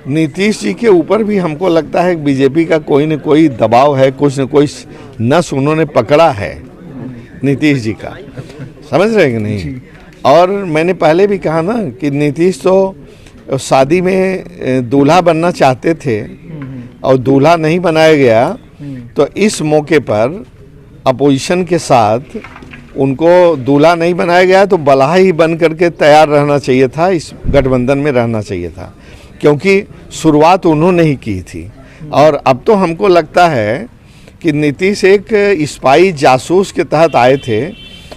नीतीश जी के ऊपर भी हमको लगता है कि बीजेपी का कोई न कोई दबाव है, कुछ न कोई नस उन्होंने पकड़ा है नीतीश जी का, समझ रहे हैं कि नहीं। और मैंने पहले भी कहा ना कि नीतीश तो शादी में दूल्हा बनना चाहते थे और दूल्हा नहीं बनाया गया, तो इस मौके पर अपोजिशन के साथ उनको दूल्हा नहीं बनाया गया तो बल्हा ही बन करके तैयार रहना चाहिए था, इस गठबंधन में रहना चाहिए था, क्योंकि शुरुआत उन्होंने ही की थी। और अब तो हमको लगता है कि नीतीश एक स्पाई जासूस के तहत आए थे,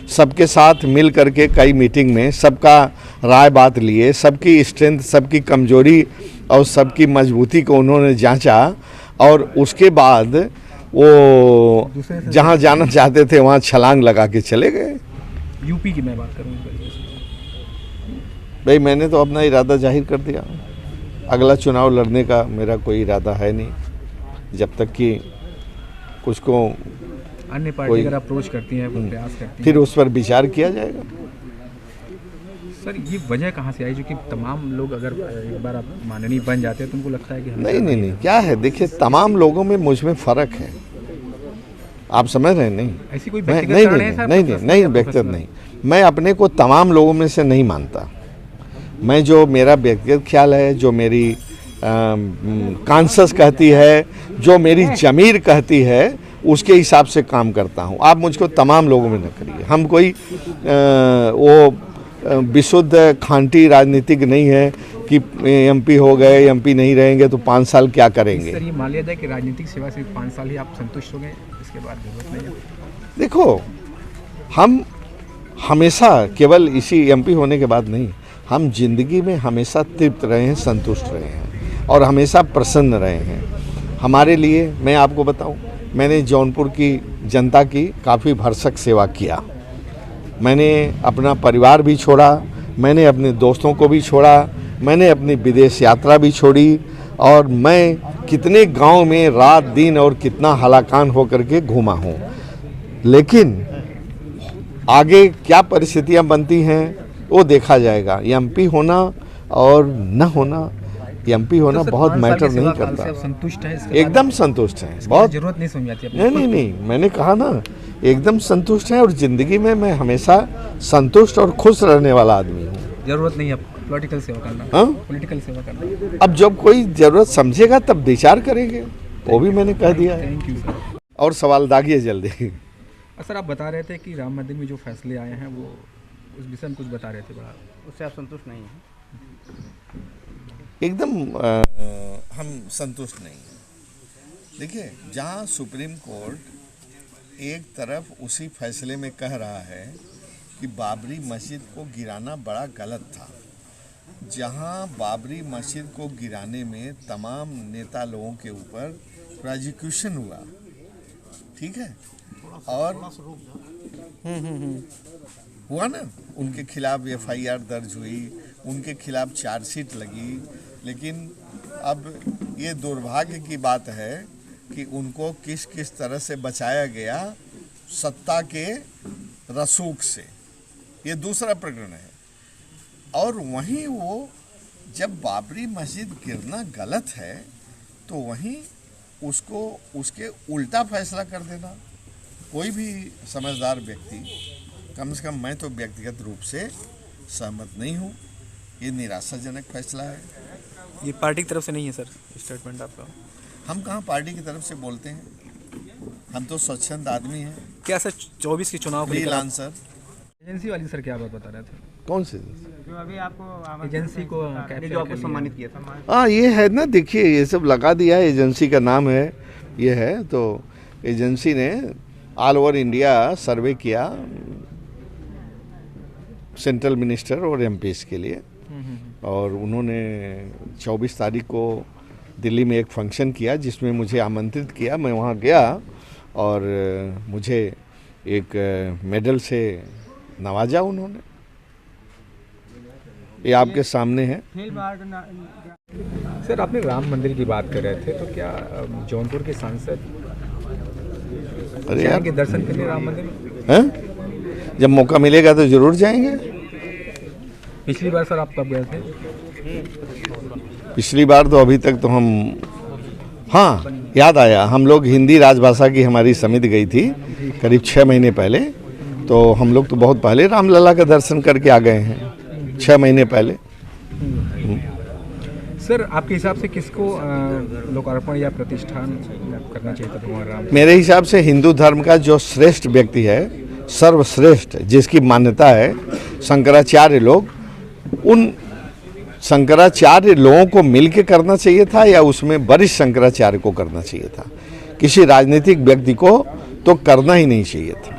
सबके साथ मिल करके कई मीटिंग में सबका राय बात लिए, सबकी स्ट्रेंथ, सबकी कमजोरी और सबकी मजबूती को उन्होंने जांचा और उसके बाद वो जहाँ जाना चाहते थे वहाँ छलांग लगा के चले गए। यूपी की मैं बात करूँ भाई, मैंने तो अपना इरादा जाहिर कर दिया, अगला चुनाव लड़ने का मेरा कोई इरादा है नहीं, जब तक कि कुछ को अन्य पार्टी अगर अप्रोच करती है, प्रयास करती है, फिर उस पर विचार किया जाएगा। सर ये वजह कहाँ से आई जो कि तमाम लोग अगर एक बार आप माननीय बन जाते हैं तो उनको लगता है कि नहीं, क्या है, देखिए तमाम लोगों में मुझ में फ़र्क है, आप समझ रहे हैं। नहीं ऐसी कोई नहीं व्यक्तिगत नहीं, मैं अपने को तमाम लोगों में से नहीं मानता। मैं जो मेरा व्यक्तिगत ख्याल है, जो मेरी कॉन्शस कहती है, जो मेरी ज़मीर कहती है, उसके हिसाब से काम करता हूँ। आप मुझको तमाम लोगों में न करिए, हम कोई वो विशुद्ध खांटी राजनीतिक नहीं है कि एमपी हो गए, एमपी नहीं रहेंगे तो 5 साल क्या करेंगे। सर ये मान लिया जाए कि राजनीतिक सेवा से 5 साल ही आप संतुष्ट हो गए, इसके बाद जरूरत नहीं है? देखो, हम हमेशा केवल इसी एमपी होने के बाद नहीं, हम जिंदगी में हमेशा तृप्त रहे हैं, संतुष्ट रहे हैं और हमेशा प्रसन्न रहे हैं। हमारे लिए, मैं आपको बताऊं, मैंने जौनपुर की जनता की काफ़ी भरसक सेवा किया। मैंने अपना परिवार भी छोड़ा, मैंने अपने दोस्तों को भी छोड़ा, मैंने अपनी विदेश यात्रा भी छोड़ी और मैं कितने गांव में रात दिन और कितना हलाकान होकर के घूमा हूँ। लेकिन आगे क्या परिस्थितियाँ बनती हैं वो देखा जाएगा। एमपी होना और न होना, एमपी होना तो बहुत मैटर नहीं करता। संतुष्ट है, एकदम संतुष्ट है, बहुत जरूरत नहीं समझ आती। नहीं, मैंने कहा ना, एकदम संतुष्ट है और ज़िंदगी में मैं हमेशा संतुष्ट और खुश रहने वाला आदमी हूँ। जरूरत नहीं है पॉलिटिकल सेवा करना। हाँ, पॉलिटिकल सेवा करना। अब जब कोई ज़रूरत समझेगा तब विचार करेंगे, वो भी मैंने कह दिया है। Thank you sir. और सवाल दागिए जल्दी। सर आप बता रहे थे कि राम मंदिर में जो फैसले आए हैं वो उस विषय में कुछ बता रहे थे, बड़ा उससे आप संतुष्ट नहीं हैं? एकदम हम संतुष्ट नहीं हैं। देखिए, जहाँ सुप्रीम कोर्ट एक तरफ उसी फैसले में कह रहा है कि बाबरी मस्जिद को गिराना बड़ा गलत था, जहाँ बाबरी मस्जिद को गिराने में तमाम नेता लोगों के ऊपर प्रोसिक्यूशन हुआ, ठीक है, और हुआ ना, उनके खिलाफ एफआईआर दर्ज हुई, उनके खिलाफ चार्जशीट लगी, लेकिन अब ये दुर्भाग्य की बात है कि उनको किस किस तरह से बचाया गया सत्ता के रसूख से, ये दूसरा प्रकरण है। और वहीं वो जब बाबरी मस्जिद गिरना गलत है तो वहीं उसको उसके उल्टा फैसला कर देना, कोई भी समझदार व्यक्ति, कम से कम मैं तो व्यक्तिगत रूप से सहमत नहीं हूँ। ये निराशाजनक फैसला है। ये पार्टी की तरफ से नहीं है सर स्टेटमेंट आपका? हम कहाँ पार्टी की तरफ से बोलते हैं, हम तो स्वच्छंद आदमी हैं। क्या सर 24 के चुनाव फ्री लांसर एजेंसी वाली सर क्या बात बता रहे थे? कौन से जो अभी आपको एजेंसी को जो आपको सम्मानित किया था? हाँ, ये है ना, देखिए ये सब लगा दिया है, एजेंसी का नाम है ये है। तो एजेंसी ने ऑल ओवर इंडिया सर्वे किया सेंट्रल मिनिस्टर और एमपीस के लिए, और उन्होंने 24 तारीख को दिल्ली में एक फंक्शन किया जिसमें मुझे आमंत्रित किया। मैं वहाँ गया और मुझे एक मेडल से नवाजा उन्होंने। ये आपके सामने है। सर आपने राम मंदिर की बात कर रहे थे, तो क्या जौनपुर के सांसद अरे यार के दर्शन करने राम मंदिर में? हैं? जब मौका मिलेगा तो जरूर जाएंगे। पिछली बार सर आप कब गए थे? पिछली बार तो अभी तक तो हम, हाँ याद आया, हम लोग हिंदी राजभाषा की हमारी समिति गई थी करीब 6 महीने पहले। तो हम लोग तो बहुत पहले रामलला का दर्शन करके आ गए हैं, 6 महीने पहले। सर आपके हिसाब से किसको लोकार्पण या प्रतिष्ठान करना चाहिए था भगवान राम? मेरे हिसाब से हिंदू धर्म का जो श्रेष्ठ व्यक्ति है, सर्वश्रेष्ठ जिसकी मान्यता है, शंकराचार्य लोग, उन शंकराचार्य लोगों को मिलके करना चाहिए था या उसमें वरिष्ठ शंकराचार्य को करना चाहिए था? किसी राजनीतिक व्यक्ति को तो करना ही नहीं चाहिए था।